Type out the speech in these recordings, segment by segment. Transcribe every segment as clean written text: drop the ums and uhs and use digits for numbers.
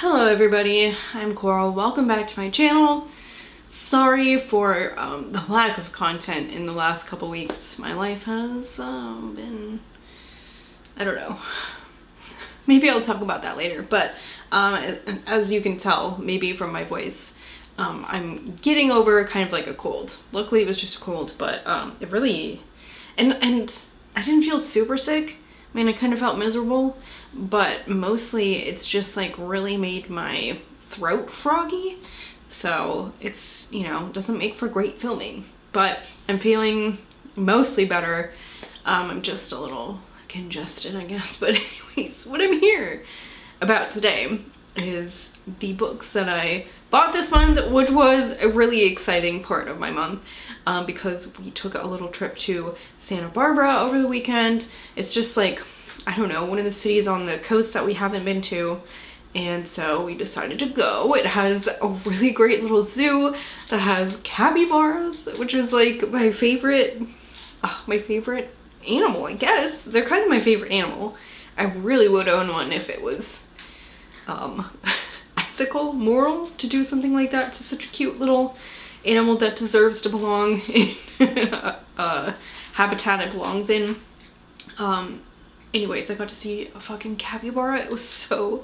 Hello everybody, I'm Coral. Welcome back to my channel. Sorry for the lack of content in the last couple weeks. My life has been, I don't know. Maybe I'll talk about that later, but as you can tell, maybe from my voice, I'm getting over kind of like a cold. Luckily it was just a cold, but it really, and I didn't feel super sick. I mean, I kind of felt miserable, but mostly it's just like really made my throat froggy. So it's, you know, doesn't make for great filming, but I'm feeling mostly better. I'm just a little congested, I guess. But anyways, what I'm here about today is the books that I bought this month, which was a really exciting part of my month because we took a little trip to Santa Barbara over the weekend. It's just like, I don't know, one of the cities on the coast that we haven't been to, and so we decided to go. It has a really great little zoo that has capybaras, which is like my favorite animal, I guess. They're kind of my favorite animal. I really would own one if it was ethical, moral to do something like that to such a cute little animal that deserves to belong in a habitat it belongs in. Anyways, I got to see a fucking capybara. It was so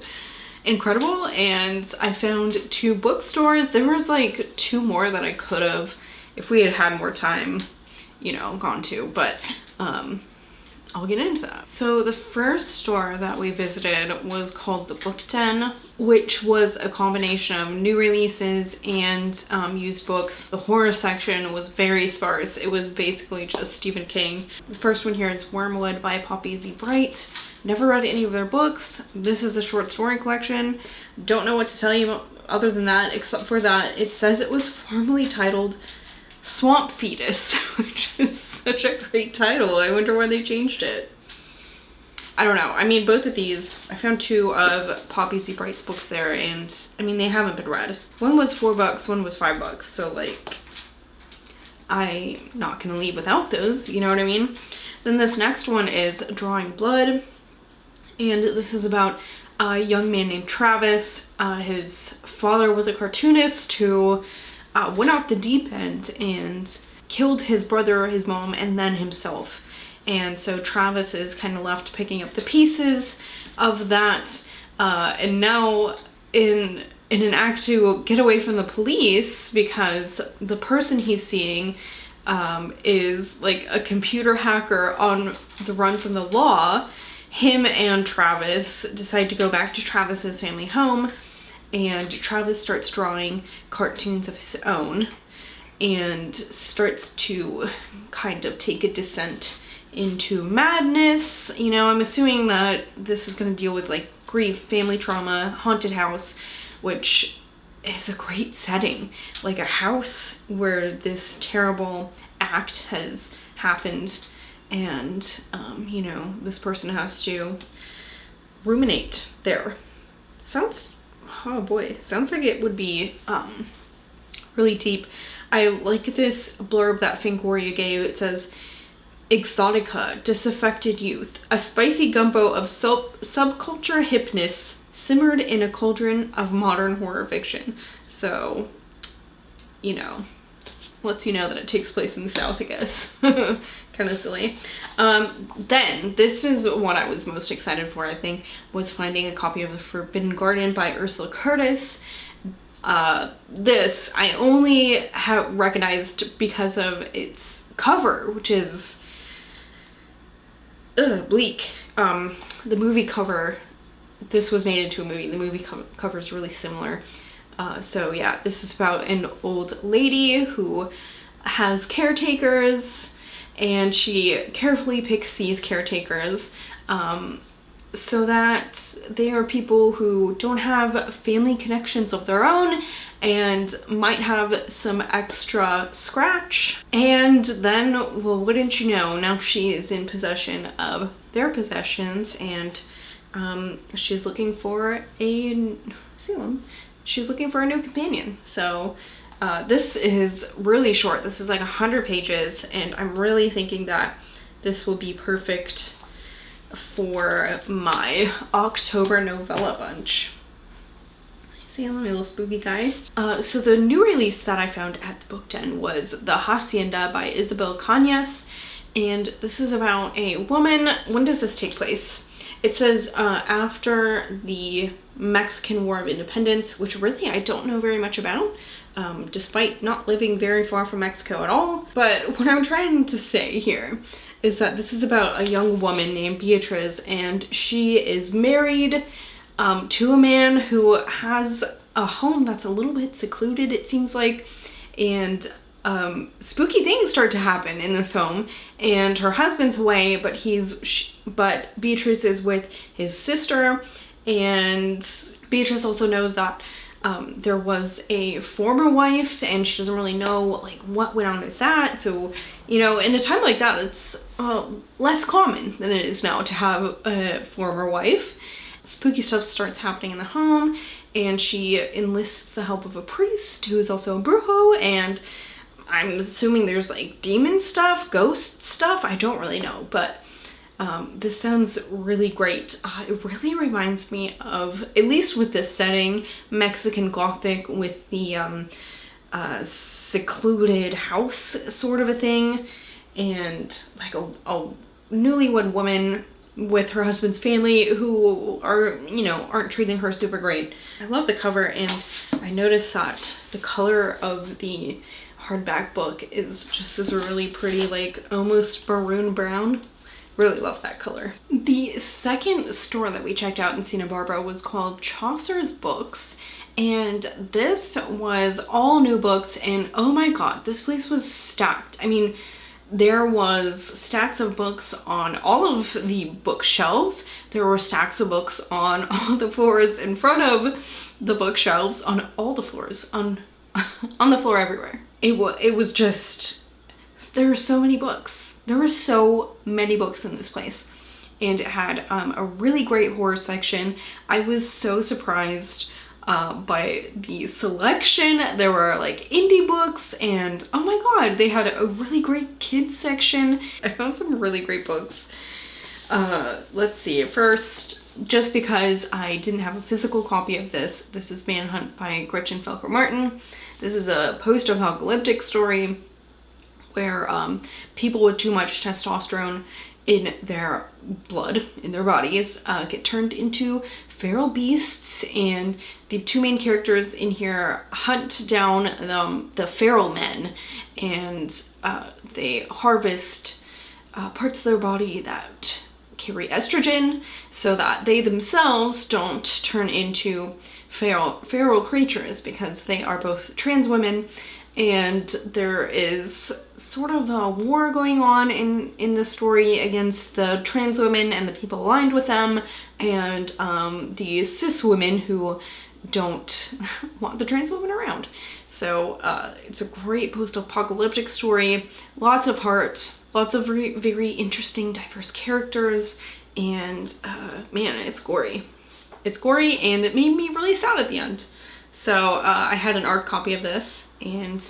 incredible, and I found 2 bookstores. There was like 2 more that I could have, if we had had more time, you know, gone to, but I'll get into that. So the first store that we visited was called the Book Den, which was a combination of new releases and used books. The horror section was very sparse. It was basically just Stephen King. The first one here is Wormwood by Poppy Z. Brite. Never read any of their books. This is a short story collection. Don't know what to tell you other than that, except for that it says it was formerly titled Swamp Fetus, which is such a great title. I wonder why they changed it. I don't know. I mean, both of these, I found 2 of Poppy Z. Brite's books there, and I mean, they haven't been read. One was $4, one was $5, so like, I'm not gonna leave without those, you know what I mean? Then this next one is Drawing Blood, and this is about a young man named Travis. His father was a cartoonist who went off the deep end and killed his brother, his mom, and then himself. And so Travis is kind of left picking up the pieces of that, and now in an act to get away from the police, because the person he's seeing is like a computer hacker on the run from the law, him and Travis decide to go back to Travis's family home, and Travis starts drawing cartoons of his own and starts to kind of take a descent into madness. You know, I'm assuming that this is going to deal with like grief, family trauma, haunted house, which is a great setting. Like a house where this terrible act has happened, and you know, this person has to ruminate there. Sounds, oh boy, sounds like it would be really deep. I like this blurb that Fangoria gave. It says, Exotica, disaffected youth, a spicy gumbo of subculture hipness simmered in a cauldron of modern horror fiction. So, you know, lets you know that it takes place in the South, I guess. Kind of silly. Then, this is what I was most excited for, I think, was finding a copy of The Forbidden Garden by Ursula Curtis. This I only have recognized because of its cover, which is bleak. The movie cover, this was made into a movie. The movie cover is really similar. So yeah, this is about an old lady who has caretakers, and she carefully picks these caretakers so that they are people who don't have family connections of their own and might have some extra scratch. And then, well, wouldn't you know, now she is in possession of their possessions, and she's looking for a she's looking for a new companion. So this is really short. This is like 100 pages, and I'm really thinking that this will be perfect for my October novella bunch. See, I'm a little spooky guy. So the new release that I found at the book den was The Hacienda by Isabel Cañas. And this is about a woman. When does this take place? It says after the Mexican War of Independence, which really I don't know very much about, despite not living very far from Mexico at all. But what I'm trying to say here is that this is about a young woman named Beatriz, and she is married to a man who has a home that's a little bit secluded, it seems like, and spooky things start to happen in this home, and her husband's away, but Beatrice is with his sister, and Beatrice also knows that there was a former wife, and she doesn't really know like what went on with that. So, you know, in a time like that, it's less common than it is now to have a former wife. Spooky stuff starts happening in the home, and she enlists the help of a priest who is also a brujo, and I'm assuming there's like demon stuff, ghost stuff, I don't really know, but this sounds really great. It really reminds me of, at least with this setting, Mexican Gothic with the secluded house sort of a thing, and like a newlywed woman with her husband's family who are, you know, aren't treating her super great. I love the cover, and I noticed that the color of the hardback book is just this really pretty, like almost maroon brown. Really love that color. The second store that we checked out in Santa Barbara was called Chaucer's Books, and this was all new books, and oh my god, this place was stacked. I mean, there was stacks of books on all of the bookshelves. There were stacks of books on all the floors in front of the bookshelves, on all the floors, on the floor everywhere. It was just, there were so many books. There were so many books in this place. And it had a really great horror section. I was so surprised by the selection. There were like indie books, and oh my god, they had a really great kids section. I found some really great books. Let's see, first, just because I didn't have a physical copy of this is Manhunt by Gretchen Felker Martin. This is a post-apocalyptic story where people with too much testosterone in their blood, in their bodies, get turned into feral beasts, and the two main characters in here hunt down the feral men, and they harvest parts of their body that carry estrogen so that they themselves don't turn into feral creatures, because they are both trans women. And there is sort of a war going on in the story against the trans women and the people aligned with them, and the cis women who don't want the trans women around. So it's a great post-apocalyptic story, lots of heart, lots of very interesting, diverse characters, and man, it's gory. It's gory, and it made me really sad at the end. So I had an ARC copy of this, and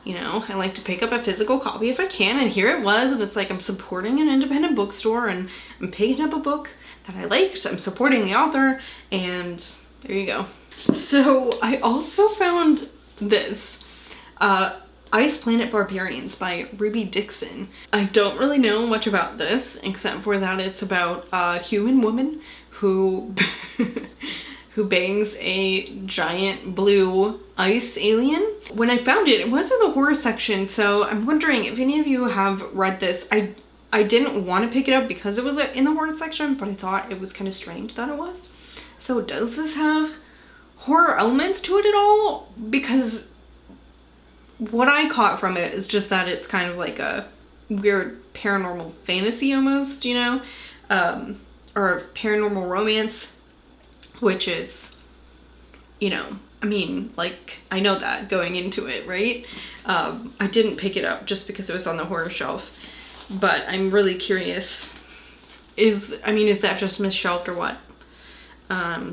you know, I like to pick up a physical copy if I can, and here it was, and it's like I'm supporting an independent bookstore, and I'm picking up a book that I liked, I'm supporting the author, and there you go. So I also found this, Ice Planet Barbarians by Ruby Dixon. I don't really know much about this, except for that it's about a human woman who who bangs a giant blue ice alien. When I found it, it was in the horror section, so I'm wondering if any of you have read this. I didn't want to pick it up because it was in the horror section, but I thought it was kind of strange that it was. So does this have horror elements to it at all? Because what I caught from it is just that it's kind of like a weird paranormal fantasy almost, you know? Or paranormal romance, which is, you know, I mean, like, I know that going into it, right? I didn't pick it up just because it was on the horror shelf, but I'm really curious. Is that just misshelved or what?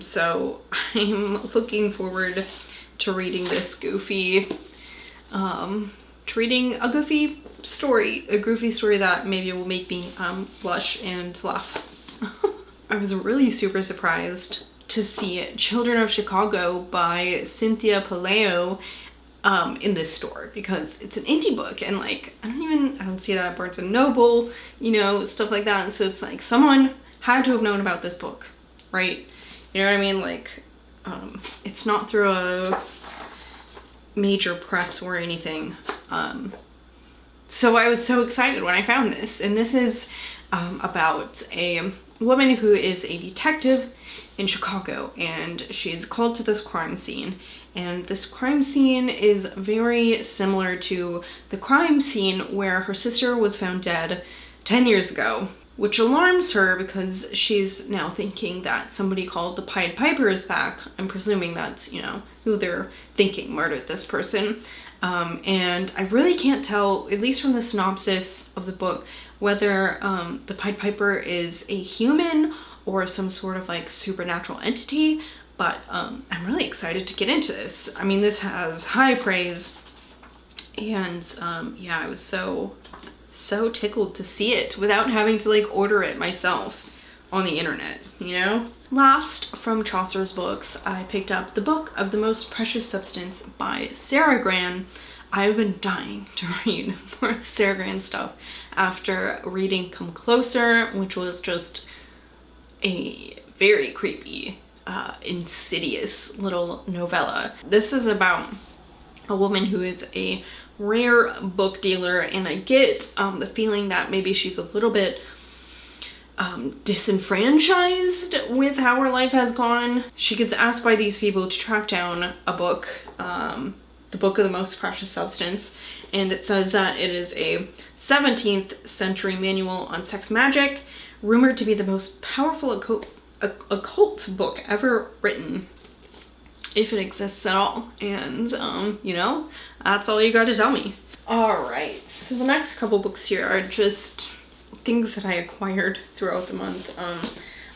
So I'm looking forward to reading this goofy, reading a goofy story that maybe will make me blush and laugh. I was really super surprised to see Children of Chicago by Cynthia Paleo in this store, because it's an indie book, and like I don't see that at Barnes and Noble, you know, stuff like that. And so it's like someone had to have known about this book, right? You know what I mean? Like it's not through a major press or anything. So I was so excited when I found this, and this is about a woman who is a detective in Chicago, and she's called to this crime scene, and this crime scene is very similar to the crime scene where her sister was found dead 10 years ago, which alarms her because she's now thinking that somebody called the Pied Piper is back. I'm presuming that's, you know, who they're thinking murdered this person. And I really can't tell, at least from the synopsis of the book, whether the Pied Piper is a human or some sort of like supernatural entity, but I'm really excited to get into this. I mean, this has high praise, and yeah, I was so tickled to see it without having to like order it myself on the internet, you know? Last from Chaucer's books, I picked up The Book of the Most Precious Substance by Sarah Gran. I've been dying to read more of Sarah Gran stuff after reading Come Closer, which was just a very creepy, insidious little novella. This is about a woman who is a rare book dealer, and I get the feeling that maybe she's a little bit disenfranchised with how her life has gone. She gets asked by these people to track down a book, The Book of the Most Precious Substance, and it says that it is a 17th century manual on sex magic, rumored to be the most powerful occult book ever written, if it exists at all. And you know, that's all you gotta tell me. Alright, so the next couple books here are just things that I acquired throughout the month.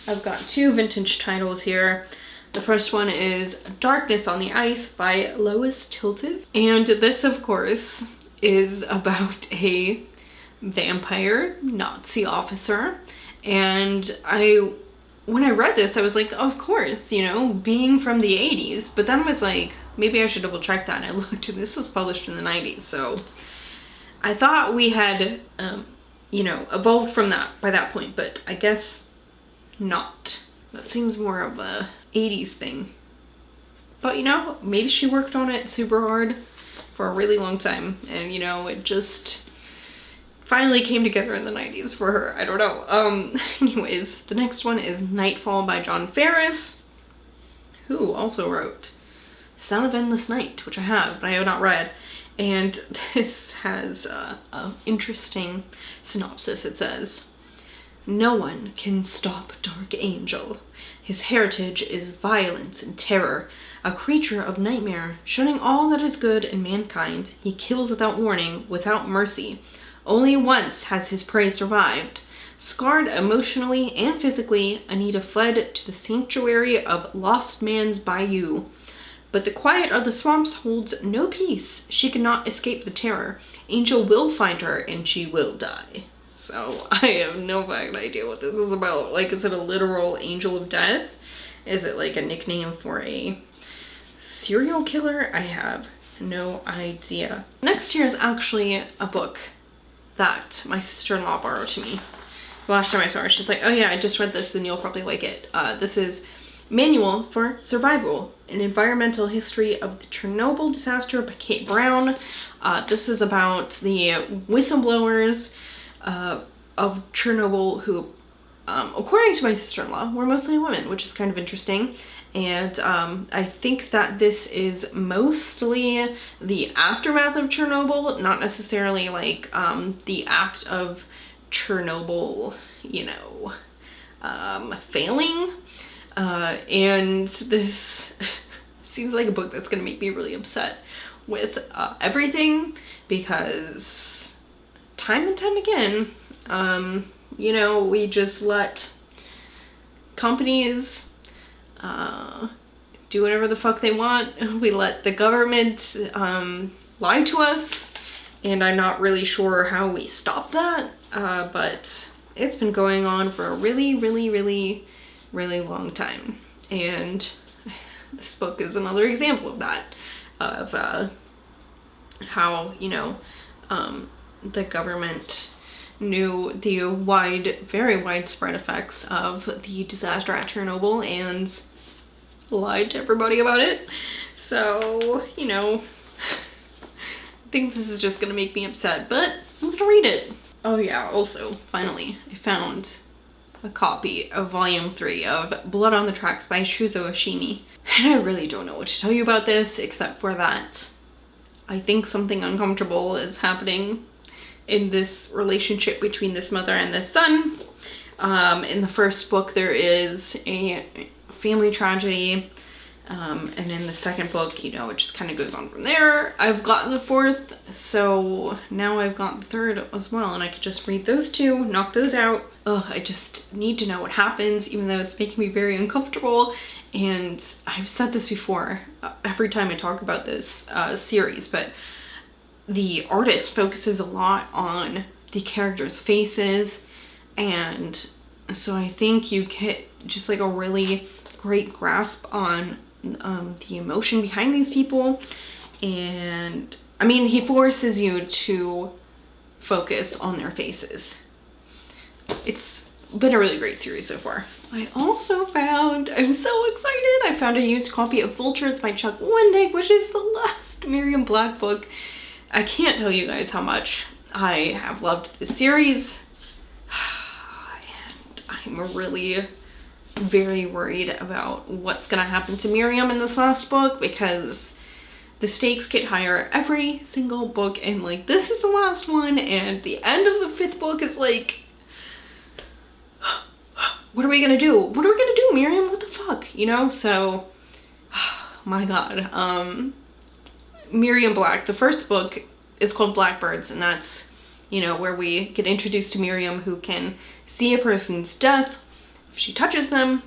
I've got two vintage titles here. The first one is Darkness on the Ice by Lois Tilton, and this of course is about a vampire Nazi officer. And when I read this, I was like, of course, you know, being from the 80s, but then I was like, maybe I should double check that, and I looked, and this was published in the 90s, so I thought we had you know, evolved from that by that point, but I guess not. That seems more of a 80s thing. But you know, maybe she worked on it super hard for a really long time, and you know, it just finally came together in the 90s for her. I don't know. Anyways, the next one is Nightfall by John Ferris, who also wrote Sound of Endless Night, which I have, but I have not read. And this has an interesting synopsis. It says, "No one can stop Dark Angel. His heritage is violence and terror. A creature of nightmare, shunning all that is good in mankind, he kills without warning, without mercy. Only once has his prey survived. Scarred emotionally and physically, Anita fled to the sanctuary of Lost Man's Bayou. But the quiet of the swamps holds no peace. She cannot escape the terror. Angel will find her, and she will die." So I have no fucking idea what this is about. Like, is it a literal angel of death? Is it like a nickname for a serial killer? I have no idea. Next here is actually a book that my sister-in-law borrowed to me. The last time I saw her, she's like, "Oh yeah, I just read this, then you'll probably like it." This is Manual for Survival, an environmental history of the Chernobyl disaster by Kate Brown. This is about the whistleblowers of Chernobyl who, according to my sister-in-law, were mostly women, which is kind of interesting. And I think that this is mostly the aftermath of Chernobyl, not necessarily like the act of Chernobyl, you know, failing. And this seems like a book that's gonna make me really upset with everything, because time and time again, you know, we just let companies do whatever the fuck they want. We let the government lie to us, and I'm not really sure how we stop that, but it's been going on for a really long time. And this book is another example of that, of how, you know, the government knew the very widespread effects of the disaster at Chernobyl and lied to everybody about it. So, you know, I think this is just gonna make me upset, but I'm gonna read it. Oh yeah, also, finally, I found a copy of Volume 3 of Blood on the Tracks by Shuzo Oshimi. And I really don't know what to tell you about this, except for that I think something uncomfortable is happening in this relationship between this mother and this son. In the first book, there is a family tragedy. And in the second book, you know, it just kind of goes on from there. I've gotten the fourth, so now I've got the third as well, and I could just read those two, knock those out. Ugh, I just need to know what happens, even though it's making me very uncomfortable. And I've said this before, every time I talk about this series, but the artist focuses a lot on the characters' faces, and so I think you get just like a really great grasp on the emotion behind these people. And I mean, he forces you to focus on their faces. It's been a really great series so far. I also found, I'm so excited, I found a used copy of Vultures by Chuck Wendig, which is the last Miriam Black book. I can't tell you guys how much I have loved this series, and I'm really very worried about what's gonna happen to Miriam in this last book, because the stakes get higher every single book, and like this is the last one, and the end of the fifth book is like, what are we gonna do? What are we gonna do, Miriam? What the fuck? You know? So, my god. Miriam Black, the first book is called Blackbirds, and that's, you know, where we get introduced to Miriam, who can see a person's death if she touches them,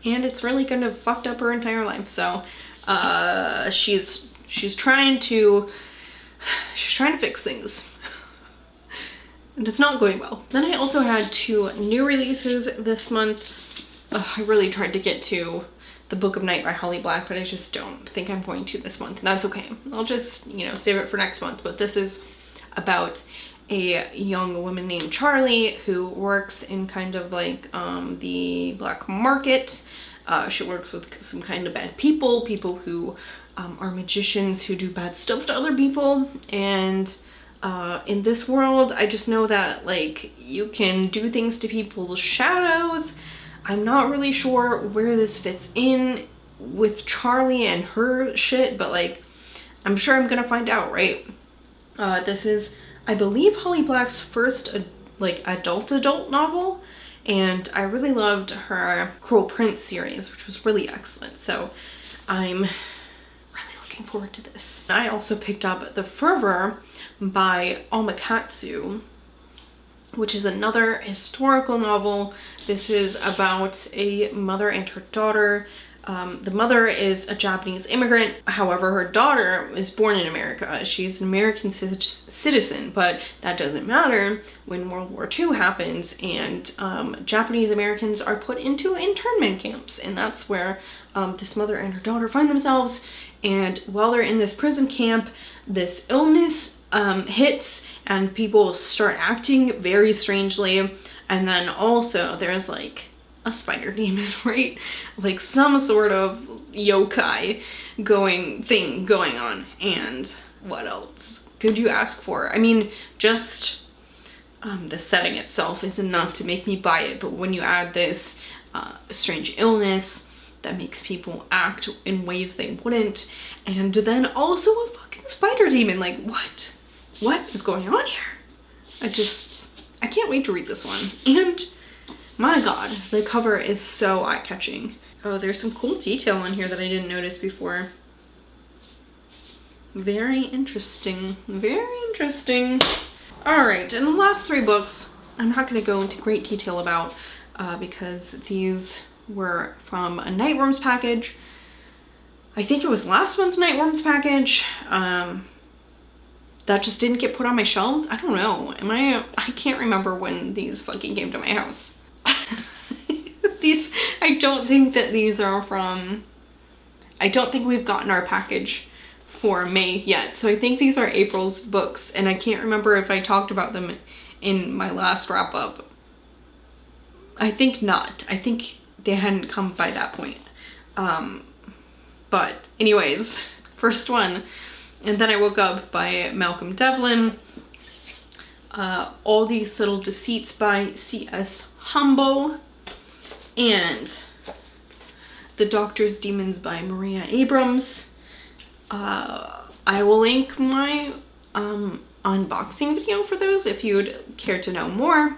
and it's really kind of fucked up her entire life. So she's trying to fix things, and it's not going well. Then I also had 2 new releases this month. I really tried to get to The Book of Night by Holly Black, but I just don't think I'm going to this month, and that's okay. I'll just, you know, save it for next month. But this is about a young woman named Charlie who works in kind of like the black market. She works with some kind of bad people who are magicians who do bad stuff to other people. And in this world, I just know that like you can do things to people's shadows. I'm not really sure where this fits in with Charlie and her shit, but like I'm sure I'm gonna find out, right? This is, I believe, Holly Black's first like adult novel, and I really loved her Cruel Prince series, which was really excellent. So I'm really looking forward to this. I also picked up The Fervor by Omakatsu, which is another historical novel. This is about a mother and her daughter. The mother is a Japanese immigrant. However, her daughter is born in America. She's an American citizen, but that doesn't matter when World War II happens and Japanese Americans are put into internment camps. And that's where this mother and her daughter find themselves. And while they're in this prison camp, this illness hits and people start acting very strangely. And then also there's like a spider demon, right? Like some sort of yokai going on. And what else could you ask for? I mean, just the setting itself is enough to make me buy it. But when you add this strange illness that makes people act in ways they wouldn't, and then also a fucking spider demon, like what is going on here? I can't wait to read this one. And my god, the cover is so eye-catching. Oh, there's some cool detail on here that I didn't notice before. Very interesting. Very interesting. Alright, and the last 3 books I'm not going to go into great detail about because these were from a Nightworms package. I think it was last month's Nightworms package. That just didn't get put on my shelves. I don't know. I can't remember when these fucking came to my house. I don't think that these are from, I don't think we've gotten our package for May yet. So I think these are April's books, and I can't remember if I talked about them in my last wrap up. I think not. I think they hadn't come by that point. But anyways, first one, And Then I Woke Up by Malcolm Devlin. All These Little Deceits by C.S. Humble. And The Doctor's Demons by Maria Abrams. I will link my unboxing video for those if you would care to know more.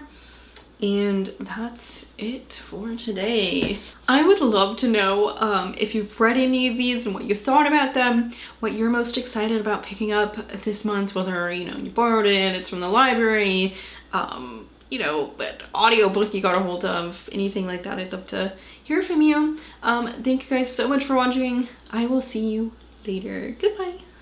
And that's it for today. I would love to know if you've read any of these and what you thought about them, what you're most excited about picking up this month, whether, you know, you borrowed it, it's from the library, you know, but audiobook you got a hold of, anything like that. I'd love to hear from you. Thank you guys so much for watching. I will see you later. Goodbye.